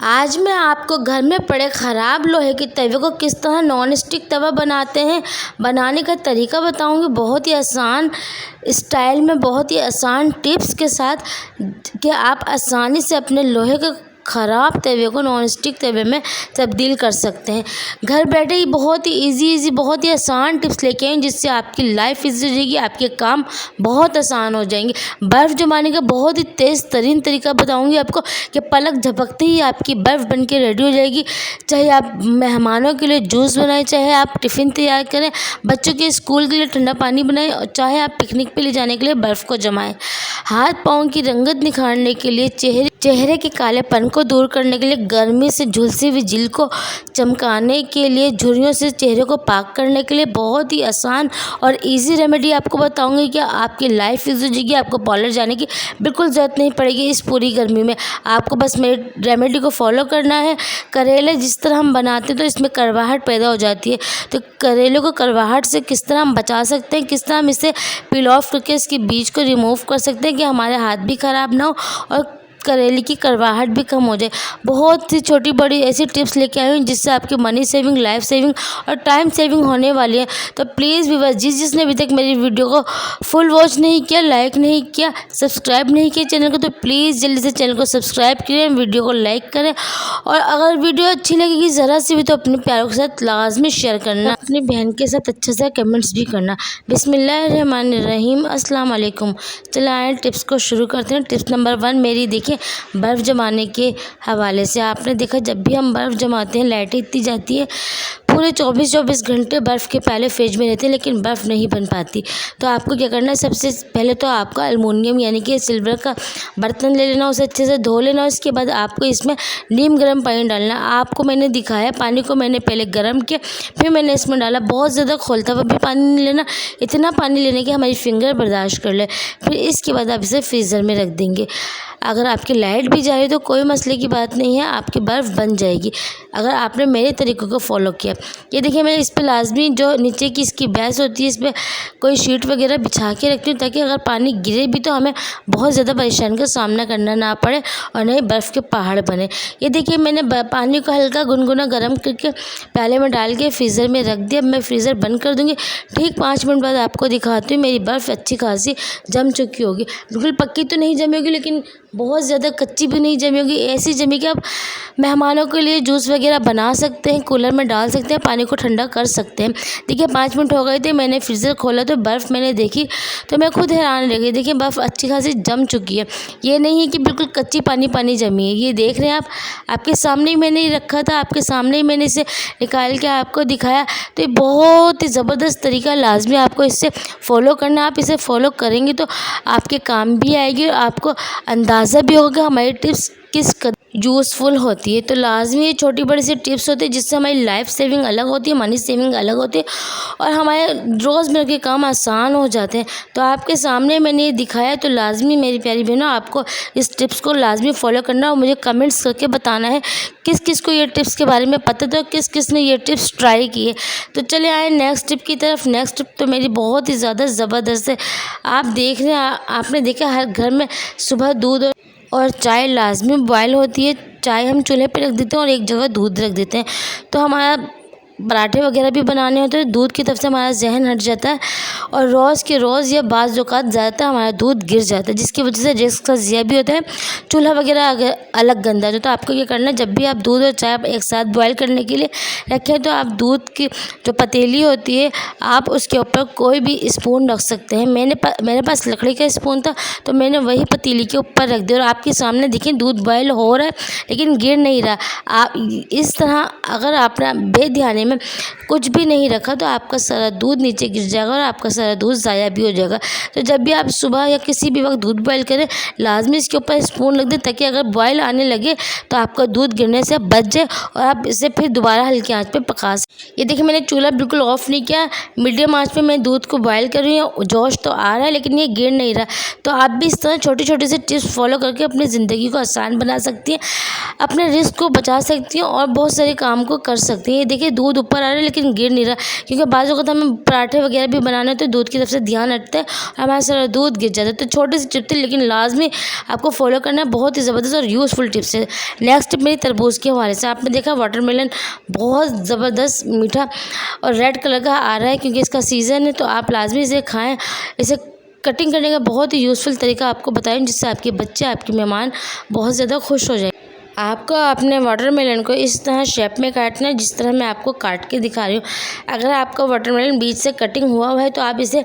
आज मैं आपको घर में पड़े ख़राब लोहे के तवे को किस तरह नॉन स्टिक तवा बनाते हैं बनाने का तरीका बताऊंगी। बहुत ही आसान स्टाइल में, बहुत ही आसान टिप्स के साथ कि आप आसानी से अपने लोहे के ख़राब तवे को नॉन स्टिक तवे में तब्दील कर सकते हैं। घर बैठे ही बहुत ही इजी बहुत ही आसान टिप्स लेके आए जिससे आपकी लाइफ इजी हो जाएगी, आपके काम बहुत आसान हो जाएंगे। बर्फ़ जमाने का बहुत ही तेज़ तरीन तरीका बताऊंगी आपको कि पलक झपकते ही आपकी बर्फ़ बन के रेडी हो जाएगी। चाहे आप मेहमानों के लिए जूस बनाएं, चाहे आप टिफ़िन तैयार करें, बच्चों के स्कूल के लिए ठंडा पानी बनाएं, और चाहे आप पिकनिक पे ले जाने के लिए बर्फ़ को जमाएं। हाथ पाँव की रंगत निखारने के लिए, चेहरे के कालेपन को दूर करने के लिए, गर्मी से झुलसी हुई जिल को चमकाने के लिए, झुर्रियों से चेहरे को पाक करने के लिए बहुत ही आसान और इजी रेमेडी आपको बताऊंगी कि आपकी लाइफ इजी हो जाएगी। आपको पार्लर जाने की बिल्कुल ज़रूरत नहीं पड़ेगी इस पूरी गर्मी में। आपको बस मेरी रेमेडी को फॉलो करना है। करेले जिस तरह हम बनाते हैं तो इसमें कड़वाहट पैदा हो जाती है, तो करेले को कड़वाहट से किस तरह हम बचा सकते हैं, किस तरह हम इसे पील ऑफ करके इसके बीज को रिमूव कर सकते हैं कि हमारे हाथ भी ख़राब ना हो और करेले की कड़वाहट भी कम हो जाए। बहुत ही छोटी बड़ी ऐसी टिप्स लेके आई हूँ जिससे आपकी मनी सेविंग, लाइफ सेविंग और टाइम सेविंग होने वाली है। तो प्लीज़ व्यूअर्स, जिसने अभी तक मेरी वीडियो को फुल वॉच नहीं किया, लाइक नहीं किया, सब्सक्राइब नहीं किया चैनल को, तो प्लीज़ जल्दी से चैनल को सब्सक्राइब करें, वीडियो को लाइक करें, और अगर वीडियो अच्छी लगेगी ज़रा सी भी तो अपने प्यारों के साथ लाजमी शेयर करना, अपनी बहन के साथ अच्छे से कमेंट्स भी करना। बिस्मिल्लाहिर्रहमानिर्रहीम, अस्सलाम वालेकुम। चलो आए टिप्स को शुरू करते हैं। टिप्स नंबर 1 मेरी देखिए बर्फ़ जमाने के हवाले से। आपने देखा जब भी हम बर्फ़ जमाते हैं लाइटें इतनी जाती है, पूरे 24 घंटे बर्फ़ के पहले फ्रिज में रहते हैं लेकिन बर्फ़ नहीं बन पाती। तो आपको क्या करना है, सबसे पहले तो आपका एल्युमिनियम यानी कि सिल्वर का बर्तन ले लेना, उसे अच्छे से धो लेना। उसके बाद आपको इसमें नीम गर्म पानी डालना। आपको मैंने दिखाया, पानी को मैंने पहले गर्म किया, फिर मैंने इसमें डाला। बहुत ज़्यादा खौलता हुआ भी पानी नहीं लेना, इतना पानी लेने की हमारी फिंगर बर्दाश्त कर ले। फिर इसके बाद आप इसे फ्रीज़र में रख देंगे। अगर आपकी लाइट भी जा रही तो कोई मसले की बात नहीं है, आपकी बर्फ़ बन जाएगी अगर आपने मेरे तरीक़ों को फॉलो किया। ये देखिए मैं इस पर लाजमी जो नीचे की इसकी बेस होती है, इस पर कोई शीट वगैरह बिछा के रखती हूँ ताकि अगर पानी गिरे भी तो हमें बहुत ज़्यादा परेशानी का सामना करना ना पड़े और नहीं बर्फ़ के पहाड़ बने। ये देखिए मैंने पानी को हल्का गुनगुना गर्म करके प्याले में डाल के फ्रीज़र में रख दिया। अब मैं फ्रीज़र बंद कर दूँगी। ठीक 5 मिनट बाद आपको दिखाती हूँ मेरी बर्फ़ अच्छी खासी जम चुकी होगी। बिल्कुल पक्की तो नहीं जमी होगी लेकिन बहुत ज़्यादा कच्ची भी नहीं जमी होगी, ऐसी जमी कि आप मेहमानों के लिए जूस वगैरह बना सकते हैं, कूलर में डाल सकते हैं, पानी को ठंडा कर सकते हैं। देखिए 5 मिनट हो गए थे, मैंने फ्रीज़र खोला तो बर्फ़ मैंने देखी तो मैं खुद हैरान रह गई। देखिए बर्फ़ अच्छी खासी जम चुकी है, ये नहीं है कि बिल्कुल कच्ची पानी जमी है। ये देख रहे हैं आप, आपके सामने ही मैंने रखा था, आपके सामने ही मैंने इसे निकाल के आपको दिखाया। तो ये बहुत ही ज़बरदस्त तरीका, लाजमी आपको इससे फॉलो करना। आप इसे फॉलो करेंगे तो आपके काम भी आएगी और आपको अंदाज़ा भी होगा हमारी टिप्स किस कदर यूज़फुल होती है। तो लाजमी ये छोटी बड़ी सी टिप्स होती है जिससे हमारी लाइफ सेविंग अलग होती है, मनी सेविंग अलग होती है और हमारे रोज़मर्रा के काम आसान हो जाते हैं। तो आपके सामने मैंने ये दिखाया, तो लाजमी मेरी प्यारी बहनों आपको इस टिप्स को लाजमी फॉलो करना और मुझे कमेंट्स करके बताना है किस किस को ये टिप्स के बारे में पता था, किस किस ने ये टिप्स ट्राई किए। तो चले आए नेक्स्ट टिप की तरफ। नेक्स्ट टिप तो मेरी बहुत ही ज़्यादा ज़बरदस्त है। आप देख रहे हैं, आपने देखा हर घर में सुबह दूध और चाय लाजमी बॉयल होती है। चाय हम चूल्हे पे रख देते हैं और एक जगह दूध रख देते हैं। तो हमारा पराठे वगैरह भी बनाने होते हैं, दूध की तरफ से हमारा जहन हट जाता है और रोज़ के रोज़ या बाज़ औक़ात ज़्यादातर हमारा दूध गिर जाता है, जिसकी वजह से रिस्क का ज़िया भी होता है, चूल्हा वगैरह अलग गंदा हो जाता है। तो आपको ये करना है, जब भी आप दूध और चाय एक साथ बॉयल करने के लिए रखें तो आप दूध की जो पतीली होती है आप उसके ऊपर कोई भी स्पून रख सकते हैं। मेरे पास लकड़ी का स्पून था तो मैंने वही पतीली के ऊपर रख दिया और आपके सामने देखिए दूध बॉयल हो रहा है लेकिन गिर नहीं रहा। आप इस तरह अगर आपने बेध्यानी में कुछ भी नहीं रखा तो आपका सारा दूध नीचे गिर जाएगा और आपका सारा दूध ज़ाया भी हो जाएगा। तो जब भी आप सुबह या किसी भी वक्त दूध बॉयल करें, लाजमी इसके ऊपर स्पून रख दें ताकि अगर बॉयल आने लगे तो आपका दूध गिरने से बच जाए और आप इसे फिर दोबारा हल्की आंच पे पका सकें। ये देखिए मैंने चूल्हा बिल्कुल ऑफ नहीं किया, मीडियम आंच पे मैं दूध को बॉयल कर रही हूँ। जोश तो आ रहा है लेकिन ये गिर नहीं रहा। तो आप भी इस तरह छोटी छोटी से टिप्स फॉलो करके अपनी ज़िंदगी को आसान बना सकती हैं, अपने रिस्क को बचा सकती हैं और बहुत सारे काम काम को कर सकते हैं। ये देखिए दूध ऊपर आ रहा है लेकिन गिर नहीं रहा, क्योंकि बाज़ वक़्त हमें पराठे वगैरह भी बनाने होते हैं, दूध की तरफ से ध्यान हटता है और हमारा सारा दूध गिर जाता है। तो छोटी सी टिप थी लेकिन लाज़मी आपको फॉलो करना है, बहुत ही ज़बरदस्त और यूज़फुल टिप्स है। नेक्स्ट टिप मेरी तरबूज़ के हवाले से। आपने देखा वाटरमेलन बहुत ज़बरदस्त मीठा और रेड कलर का आ रहा है क्योंकि इसका सीज़न है, तो आप लाज़मी इसे खाएँ। इसे कटिंग करने का बहुत ही यूज़फुल तरीका आपको बताएं जिससे आपके बच्चे, आपके मेहमान बहुत ज़्यादा खुश हो जाए। आपको अपने वाटरमेलन को इस तरह शेप में काटना है जिस तरह मैं आपको काट के दिखा रही हूँ। अगर आपका वाटरमेलन बीच से कटिंग हुआ है तो आप इसे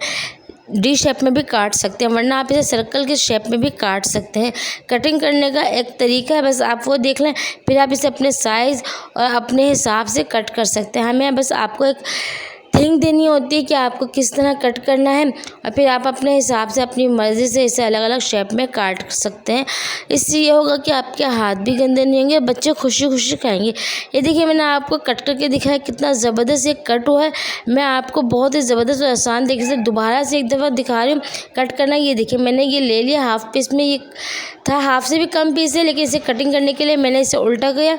डी शेप में भी काट सकते हैं, वरना आप इसे सर्कल के शेप में भी काट सकते हैं। कटिंग करने का एक तरीका है, बस आप वो देख लें, फिर आप इसे अपने साइज़ और अपने हिसाब से कट कर सकते हैं। हमें बस आपको एक थिंक देनी होती है कि आपको किस तरह कट करना है और फिर आप अपने हिसाब से अपनी मर्ज़ी से इसे अलग अलग शेप में काट सकते हैं। इससे ये होगा कि आपके हाथ भी गंदे नहीं होंगे, बच्चे खुशी खुशी खाएंगे। ये देखिए मैंने आपको कट करके दिखाया, कितना ज़बरदस्त ये कट हुआ है। मैं आपको बहुत ही ज़बरदस्त और आसान तरीके से दोबारा से एक दफ़ा दिखा रही हूँ कट करना। ये देखिए मैंने ये ले लिया हाफ़ पीस में, ये था हाफ़ से भी कम पीस है, लेकिन इसे कटिंग करने के लिए मैंने इसे उल्टा किया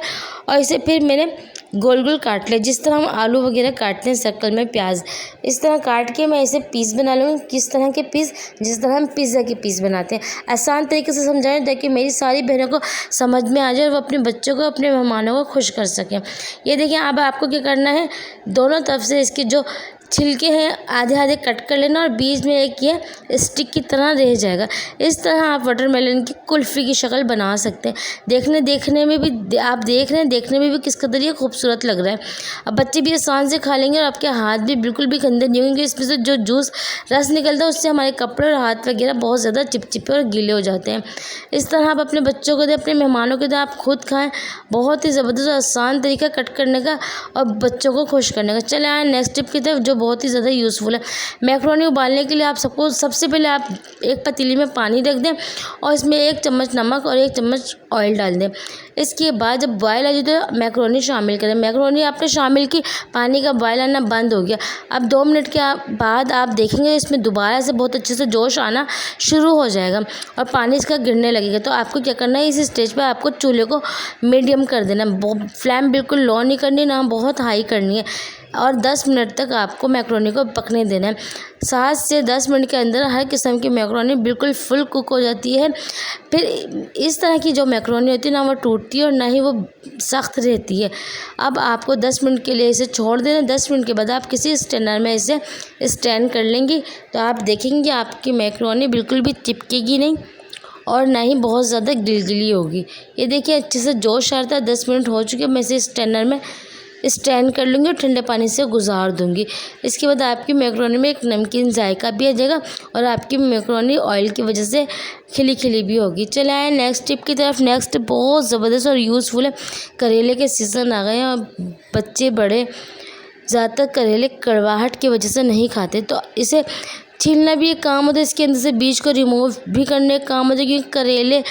और इसे फिर मैंने गोल गोल काट लिया, जिस तरह हम आलू वगैरह काटते हैं सर्कल में प्याज, इस तरह काट के मैं इसे पीस बना लूँगी। किस तरह के पीस? जिस तरह हम पिज़्ज़ा के पीस बनाते हैं। आसान तरीके से समझाएं ताकि मेरी सारी बहनों को समझ में आ जाए और वो अपने बच्चों को, अपने मेहमानों को खुश कर सकें। ये देखिए अब आपको क्या करना है, दोनों तरफ से इसके जो छिलके हैं आधे आधे कट कर लेना और बीच में एक ये स्टिक की तरह रह जाएगा। इस तरह आप वाटरमेलन की कुल्फ़ी की शक्ल बना सकते हैं। देखने में भी आप देख रहे हैं, देखने में भी किस कदर ये खूबसूरत लग रहा है। अब बच्चे भी आसान से खा लेंगे और आपके हाथ भी बिल्कुल भी गंदे नहीं होंगे। इसमें से जो जूस रस निकलता है उससे हमारे कपड़े और हाथ वगैरह बहुत ज़्यादा चिपचिपे और गीले हो जाते हैं। इस तरह आप अपने बच्चों को दें, अपने मेहमानों को दें, आप खुद खाएँ। बहुत ही ज़बरदस्त और आसान तरीका कट करने का और बच्चों को खुश करने का। चले आए नेक्स्ट टिप की तरफ जो बहुत ही ज़्यादा यूज़फुल है। मैक्रोनी उबालने के लिए आप सबसे पहले आप एक पतीली में पानी रख दें और इसमें 1 चम्मच नमक और 1 चम्मच ऑयल डाल दें। इसके बाद जब बॉयल आ जाए तो मैक्रोनी शामिल करें। मैक्रोनी आपने शामिल की, पानी का बॉयल आना बंद हो गया। अब 2 मिनट के बाद आप देखेंगे इसमें दोबारा से बहुत अच्छे से जोश आना शुरू हो जाएगा और पानी इसका गिरने लगेगा। तो आपको क्या करना है, इस स्टेज पर आपको चूल्हे को मीडियम कर देना। फ्लेम बिल्कुल लो नहीं करनी, ना बहुत हाई करनी है और 10 मिनट तक आपको मैक्रोनी को पकने देना है। 7 से 10 मिनट के अंदर हर किस्म की मैक्रोनी बिल्कुल फुल कुक हो जाती है। फिर इस तरह की जो मैक्रोनी होती है ना वो टूटती है और ना ही वो सख्त रहती है। अब आपको 10 मिनट के लिए इसे छोड़ देना। 10 मिनट के बाद आप किसी स्ट्रेनर में इसे स्ट्रेन कर लेंगी तो आप देखेंगे आपकी मैक्रोनी बिल्कुल भी चिपकेगी नहीं और ना ही बहुत ज़्यादा गिलगिली होगी। ये देखिए अच्छे से जोश आ रहा है। 10 मिनट हो चुके, मैं इसे स्ट्रेनर में स्ट्रेन कर लूँगी और ठंडे पानी से गुजार दूँगी। इसके बाद आपकी मैक्रोनी में एक नमकीन जायका भी आ जाएगा और आपकी मैक्रोनी ऑयल की वजह से खिली खिली भी होगी। चले आए नेक्स्ट टिप की तरफ। नेक्स्ट बहुत ज़बरदस्त और यूज़फुल है। करेले के सीज़न आ गए हैं और बच्चे बड़े ज़्यादातर करेले कड़वाहट की वजह से नहीं खाते, तो इसे छीलना भी एक काम होता है, इसके अंदर से बीज को रिमूव भी करने का काम होता है, क्योंकि करेले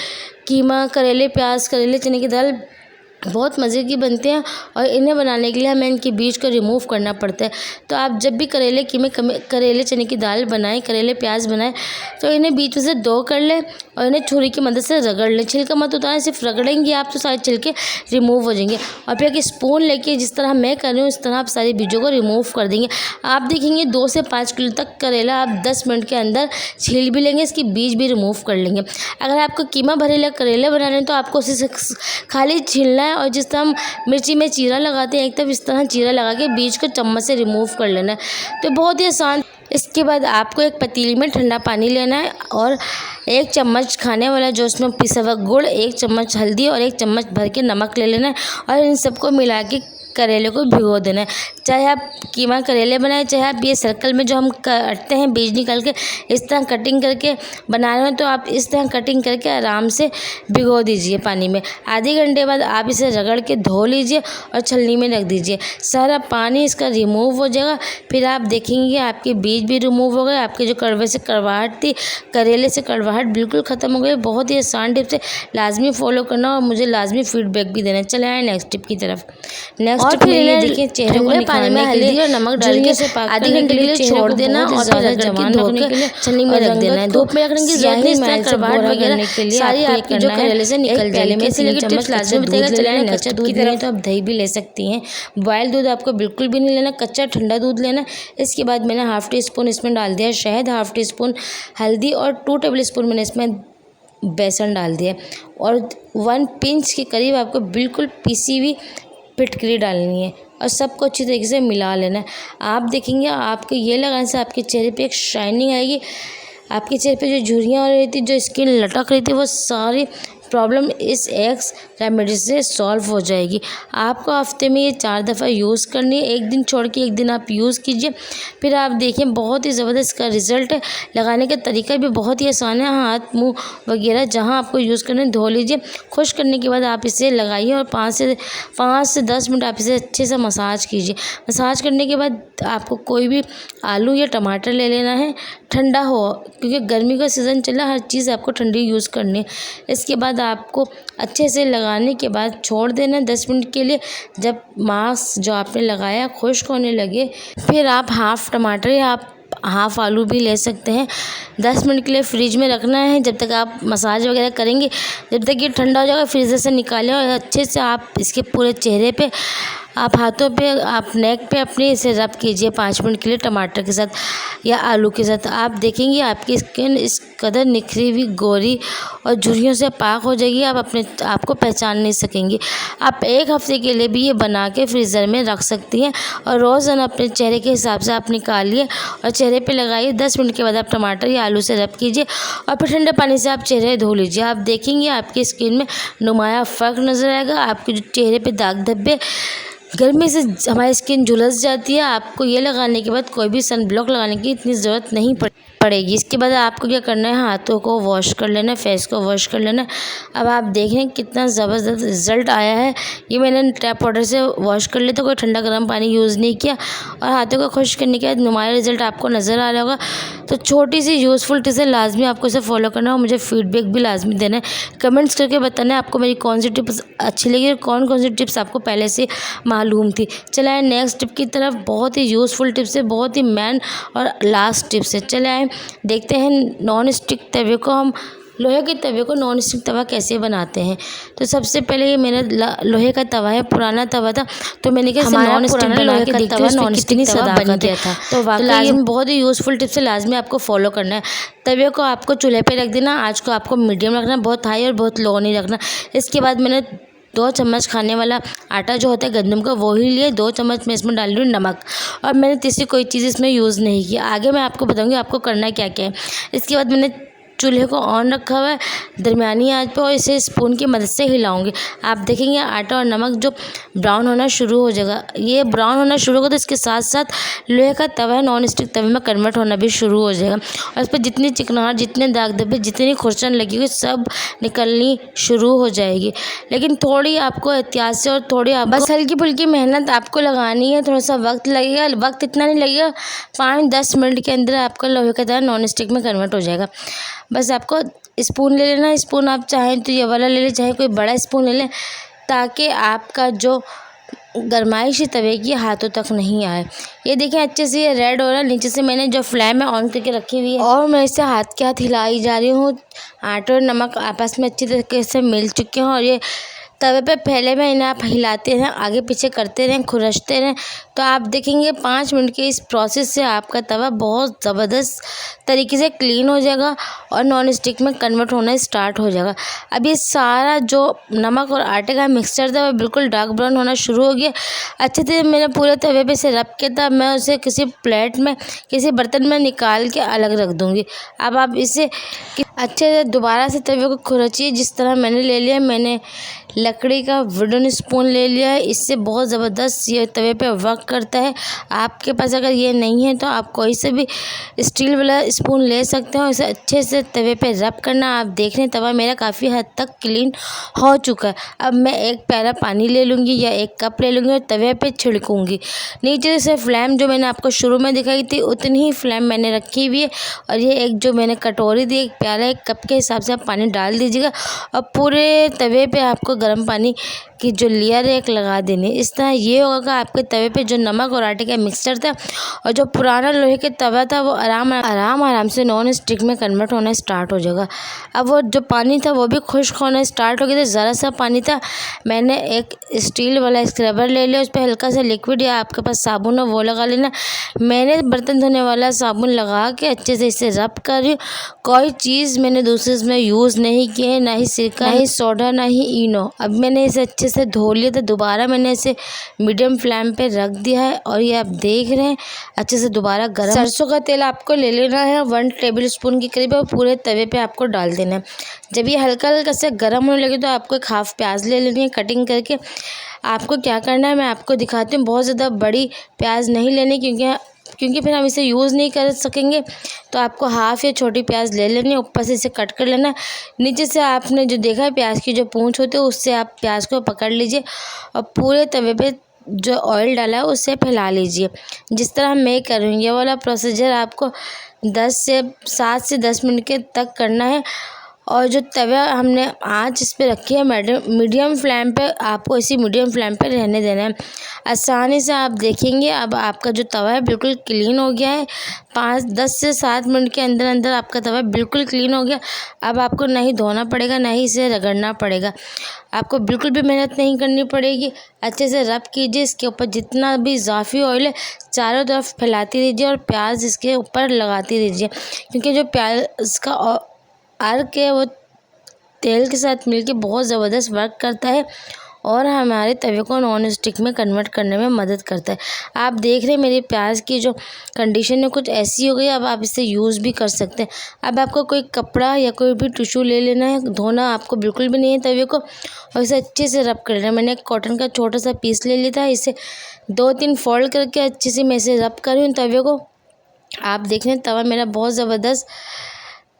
कीमा, करेले प्याज, करेले चने की दाल बहुत मज़े की बनते हैं और इन्हें बनाने के लिए हमें इनके बीज को रिमूव करना पड़ता है। तो आप जब भी करेले कीमे, करेले चने की दाल बनाएं, करेले प्याज बनाएं तो इन्हें बीच में से दो कर लें और इन्हें छुरी की मदद से रगड़ लें। छिलका मत उतारें, सिर्फ रगड़ेंगे आप तो सारे छिलके रिमूव हो जाएंगे। और फिर एक स्पून लेके जिस तरह मैं कर रही हूँ इस तरह आप सारे बीजों को रिमूव कर देंगे। आप देखेंगे 2 से 5 किलो तक करेला आप 10 मिनट के अंदर छील भी लेंगे, इसकी बीज भी रिमूव कर लेंगे। अगर आपको कीमा भरेला करेले बनाने हैं तो आपको उसे खाली छीलना है और जिस तरह हम मिर्ची में चीरा लगाते हैं एक तरफ इस तरह चीरा लगा के बीज को चम्मच से रिमूव कर लेना है। तो बहुत ही आसान। इसके बाद आपको एक पतीली में ठंडा पानी लेना है और 1 चम्मच खाने वाला जो उसमें पिसा हुआ गुड़, 1 चम्मच हल्दी और 1 चम्मच भर के नमक ले लेना है और इन सबको मिला के करेले को भिगो देना है। चाहे आप कीमा करेले बनाएं, चाहे आप ये सर्कल में जो हम काटते हैं बीज निकाल के इस तरह कटिंग करके बना रहे हैं, तो आप इस तरह कटिंग करके आराम से भिगो दीजिए पानी में। आधे घंटे बाद आप इसे रगड़ के धो लीजिए और छलनी में रख दीजिए, सारा पानी इसका रिमूव हो जाएगा। फिर आप देखेंगे आपके बीज बीज भी रिमूव हो गए, आपके जो कड़वे से कड़वाहट थी, करेले से कड़वाहट बिल्कुल ख़त्म हो गई। बहुत ही आसान टिप्स है, लाजमी फॉलो करना और मुझे लाजमी फीडबैक भी देना। चले आए नेक्स्ट टिप की तरफ। नेक्स्ट टिप में ये देखिए, चेहरे को पानी में हल्दी और नमक डाल के आधे घंटे के लिए छोड़ देना और फिर जमा धो के छन्नी में रख देना है। धूप में रखने की जरूरत नहीं, कड़वाहट वगैरह सारी आपकी जो करेले से निकल जाएगी। इसलिए टिप्स लाजमी बताएगा। चलाएं कच्चा दूध की तरह तो आप दही भी ले सकती हैं। बॉयल दूध आपको बिल्कुल भी नहीं लेना, कच्चा ठंडा दूध लेना। इसके बाद मैंने हाफ टी स्पून इसमें डाल दिया शहद, हाफ टी स्पून हल्दी और 2 टेबल स्पून मैंने इसमें बेसन डाल दिया और 1 पिंच के करीब आपको बिल्कुल पीसी हुई फिटकरी डालनी है और सबको अच्छी तरीके से मिला लेना है। आप देखेंगे आपको ये लगाने से आपके चेहरे पे एक शाइनिंग आएगी। आपके चेहरे पे जो झुर्रियाँ हो रही थी, जो स्किन लटक रही थी, वो सारी प्रॉब्लम इस एक्स रेमेडी से सॉल्व हो जाएगी। आपको हफ्ते में ये 4 दफ़ा यूज़ करनी है, एक दिन छोड़ के एक दिन आप यूज़ कीजिए, फिर आप देखिए बहुत ही ज़बरदस्त इसका रिज़ल्ट है। लगाने का तरीका भी बहुत ही आसान है। हाथ मुंह वगैरह जहां आपको यूज़ करना है धो लीजिए। खुश करने के बाद आप इसे लगाइए और 5 से 10 मिनट आप इसे अच्छे से मसाज कीजिए। मसाज करने के बाद आपको कोई भी आलू या टमाटर ले लेना है, ठंडा हो, क्योंकि गर्मी का सीज़न चला, हर चीज़ आपको ठंडी यूज़ करनी है। इसके बाद आपको अच्छे से लगाने के बाद छोड़ देना 10 मिनट के लिए। जब मास्क जो आपने लगाया खुश्क होने लगे, फिर आप हाफ़ टमाटर या आप हाफ़ आलू भी ले सकते हैं। 10 मिनट के लिए फ्रिज में रखना है जब तक आप मसाज वगैरह करेंगे। जब तक ये ठंडा हो जाएगा फ्रीज़र से निकालें और अच्छे से आप इसके पूरे चेहरे पे, आप हाथों पे, आप नेक पे अपने इसे रब कीजिए 5 मिनट के लिए टमाटर के साथ या आलू के साथ। आप देखेंगे आपकी स्किन इस कदर निखरी हुई, गोरी और झुर्रियों से पाक हो जाएगी, आप अपने आप को पहचान नहीं सकेंगी। आप 1 हफ्ते के लिए भी ये बना के फ्रीज़र में रख सकती हैं और रोज़ाना अपने चेहरे के हिसाब से आप निकालिए और चेहरे पे लगाइए। 10 मिनट के बाद आप टमाटर या आलू से रब कीजिए और फिर ठंडे पानी से आप चेहरे धो लीजिए। आप देखेंगे आपकी स्किन में नुमाया फ़र्क नज़र आएगा। आपके जो चेहरे पे दाग धब्बे, गर्मी से हमारी स्किन झुलस जाती है, आपको ये लगाने के बाद कोई भी सन ब्लॉक लगाने की इतनी ज़रूरत नहीं पड़ेगी। इसके बाद आपको क्या करना है, हाथों को वॉश कर लेना है, फेस को वॉश कर लेना है। अब आप देख रहे हैं कितना ज़बरदस्त रिज़ल्ट आया है। ये मैंने टैप वाटर से वॉश कर लिया था, कोई ठंडा गर्म पानी यूज़ नहीं किया और हाथों को खुश करने के बाद नुमाया रिज़ल्ट आपको नज़र आ रहा होगा। तो छोटी सी यूज़फुल टिप्स है, लाजमी आपको इसे फॉलो करना और मुझे फीडबैक भी लाजमी देना है। कमेंट्स करके बताना है आपको मेरी कौन सी टिप्स अच्छी लगी और कौन कौन सी टिप्स आपको पहले से मालूम थी। चले आए नेक्स्ट टिप की तरफ। बहुत ही यूज़फुल टिप्स है, बहुत ही मैन और लास्ट टिप्स है। चले आए देखते हैं नॉन स्टिक तवे को, हम लोहे के तवे को नॉन स्टिक तवा कैसे बनाते हैं। तो सबसे पहले ये मेरा लोहे का तवा है, पुराना तवा था, तो मैंने कहा नॉन स्टिक बना के देखते हैं नॉन स्टिक तवा बन गया था। तो वाकई बहुत ही यूज़फुल टिप्स है, लाजमी आपको फॉलो करना है। तवे को आपको चूल्हे पे रख देना, आँच को आपको मीडियम रखना, बहुत हाई और बहुत लो नहीं रखना। इसके बाद मैंने 2 चम्मच खाने वाला आटा जो होता है गंदम का, वो ही लिए। 2 चम्मच मैं इसमें डाल रही हूँ नमक और मैंने तीसरी कोई चीज़ इसमें यूज़ नहीं की। आगे मैं आपको बताऊँगी आपको करना क्या क्या है। इसके बाद मैंने चूल्हे को ऑन रखा हुआ है दरमियानी आंच पे और इसे स्पून की मदद से हिलाऊंगी। आप देखेंगे आटा और नमक जो ब्राउन होना शुरू हो जाएगा। ये ब्राउन होना शुरू होगा तो इसके साथ साथ लोहे का तवा है नॉन स्टिक तवे में कन्वर्ट होना भी शुरू हो जाएगा और इस पर जितनी चिकनाहट, जितने दाग धब्बे, जितनी खुरचन लगी हुई सब निकलनी शुरू हो जाएगी। लेकिन थोड़ी आपको एहतियात से और थोड़ी बस हल्की फुल्की मेहनत आपको लगानी है। थोड़ा सा वक्त लगेगा, वक्त इतना नहीं लगेगा, 5-10 मिनट के अंदर आपका लोहे का तवा नॉन स्टिक में कन्वर्ट हो जाएगा। बस आपको स्पून ले लेना। स्पून आप चाहें तो ये वाला ले लें, चाहे कोई बड़ा स्पून ले लें, ताकि आपका जो गरमाइश तवे की हाथों तक नहीं आए। ये देखें अच्छे से ये रेड हो रहा है। नीचे से मैंने जो फ्लेम है ऑन करके रखी हुई है और मैं इसे हाथ के हाथ हिलाई जा रही हूँ। आटा और नमक आपस में अच्छी तरीके से मिल चुके हैं और ये तवे पे फैले हुए, इन्हें आप हिलाते रहें, आगे पीछे करते रहें, खुरचते रहें, तो आप देखेंगे 5 मिनट के इस प्रोसेस से आपका तवा बहुत ज़बरदस्त तरीके से क्लीन हो जाएगा और नॉन स्टिक में कन्वर्ट होना स्टार्ट हो जाएगा। अब ये सारा जो नमक और आटे का मिक्सचर था वो बिल्कुल डार्क ब्राउन होना शुरू हो गया। अच्छे से मैंने पूरे तवे पे से रख के था, मैं उसे किसी प्लेट में, किसी बर्तन में निकाल के अलग रख दूँगी। अब आप इसे अच्छे से दोबारा से तवे को खुरचिए जिस तरह मैंने ले लिया। मैंने लकड़ी का वुडन स्पून ले लिया है। इससे बहुत ज़बरदस्त ये तवे पे वर्क करता है। आपके पास अगर ये नहीं है तो आप कोई से भी स्टील वाला स्पून ले सकते हो। इसे अच्छे से तवे पे रब करना। आप देख रहे हैं तवा मेरा काफ़ी हद तक क्लीन हो चुका है। अब मैं एक प्याला पानी ले लूँगी या एक कप ले लूँगी और तवे पे छिड़कूँगी। नीचे से फ्लेम जो मैंने आपको शुरू में दिखाई थी उतनी ही फ्लेम मैंने रखी हुई है। और ये एक जो मैंने कटोरी दी, एक प्याला, एक कप के हिसाब से आप पानी डाल दीजिएगा और पूरे तवे पे आपको गर्म पानी की जो लेयर है एक लगा देनी। इस तरह ये होगा कि आपके तवे पे जो नमक और आटे का मिक्सचर था और जो पुराना लोहे के तवा था वो आराम से नॉन स्टिक में कन्वर्ट होना स्टार्ट हो जाएगा। अब वो जो पानी था वो भी खुश्क होना स्टार्ट हो गया था। ज़रा सा पानी था, मैंने एक स्टील वाला स्क्रबर ले लिया, उस पर हल्का सा लिक्विड या आपके पास साबुन हो वो लगा लेना। मैंने बर्तन धोने वाला साबुन लगा के अच्छे से इसे रब कर रही हूँ। कोई चीज़ मैंने दूसरे इसमें यूज़ नहीं की है, ना ही सिरका, ना ही सोडा, ना ही इनो। अब मैंने इसे अच्छे से धो लिया था। दोबारा मैंने इसे मीडियम फ्लेम पे रख दिया है और ये आप देख रहे हैं अच्छे से दोबारा गर्म। सरसों का तेल आपको ले लेना है 1 टेबल स्पून के करीब और पूरे तवे पे आपको डाल देना है। जब ये हल्का हल्का से गर्म होने लगे तो आपको एक हाफ प्याज ले लेनी है कटिंग करके। आपको क्या करना है मैं आपको दिखाती हूँ। बहुत ज़्यादा बड़ी प्याज नहीं लेनी क्योंकि फिर हम इसे यूज़ नहीं कर सकेंगे। तो आपको हाफ़ या छोटी प्याज ले लेनी है, ऊपर से इसे कट कर लेना। नीचे से आपने जो देखा है प्याज की जो पूंछ होती है उससे आप प्याज को पकड़ लीजिए और पूरे तवे पे जो ऑयल डाला है उससे फैला लीजिए। जिस तरह मैं कर रही हूँ ये वाला प्रोसीजर आपको 7 से 10 मिनट के तक करना है। और जो तवा हमने आँच इस पे रखी है मीडियम फ्लेम पे, आपको इसी मीडियम फ्लेम पे रहने देना है। आसानी से आप देखेंगे अब आपका जो तवा है बिल्कुल क्लीन हो गया है। 10 से 7 मिनट के अंदर अंदर आपका तवा बिल्कुल क्लीन हो गया। अब आपको ना ही धोना पड़ेगा, ना ही इसे रगड़ना पड़ेगा। आपको बिल्कुल भी मेहनत नहीं करनी पड़ेगी। अच्छे से रब कीजिए। इसके ऊपर जितना भी इजाफी ऑयल है चारों तरफ फैलाती रहिए और प्याज इसके ऊपर लगाती रहिए, क्योंकि जो प्याज का अर्क है वो तेल के साथ मिलके बहुत ज़बरदस्त वर्क करता है और हमारे तवे को नॉन स्टिक में कन्वर्ट करने में मदद करता है। आप देख रहे हैं मेरी प्याज की जो कंडीशन है कुछ ऐसी हो गई। अब आप इसे यूज़ भी कर सकते हैं। अब आपको कोई कपड़ा या कोई भी टिश्यू ले लेना है। धोना आपको बिल्कुल भी नहीं है तवे को और इसे अच्छे से रब कर लेना। मैंने एक कॉटन का छोटा सा पीस ले लिया था, इसे 2-3 फोल्ड करके अच्छे से मैं इसे रब कर रही हूँ तवे को। आप देख रहे हैं तवा मेरा बहुत ज़बरदस्त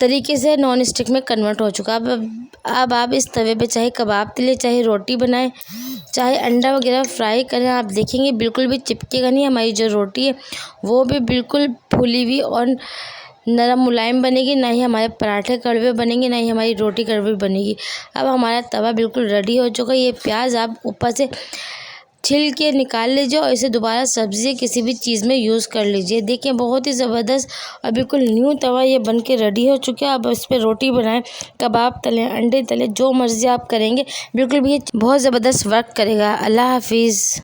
तरीके से नॉन स्टिक में कन्वर्ट हो चुका। अब आप इस तवे पे चाहे कबाब तले, चाहे रोटी बनाएं, चाहे अंडा वगैरह फ्राई करें, आप देखेंगे बिल्कुल भी चिपकेगा नहीं। हमारी जो रोटी है वो भी बिल्कुल फूली हुई और नरम मुलायम बनेगी। ना ही हमारे पराठे कड़वे बनेंगे, ना ही हमारी रोटी कड़वी बनेगी। अब हमारा तवा बिल्कुल रेडी हो चुका है। ये प्याज आप ऊपर से छिल के निकाल लीजिए और इसे दोबारा सब्ज़ी या किसी भी चीज़ में यूज़ कर लीजिए। देखिए बहुत ही ज़बरदस्त और बिल्कुल न्यू तवा ये बन के रेडी हो चुका है। अब इस पर रोटी बनाएं, कबाब तलें, अंडे तलें, जो मर्ज़ी आप करेंगे बिल्कुल भी ये बहुत ज़बरदस्त वर्क करेगा। अल्लाह हाफिज़।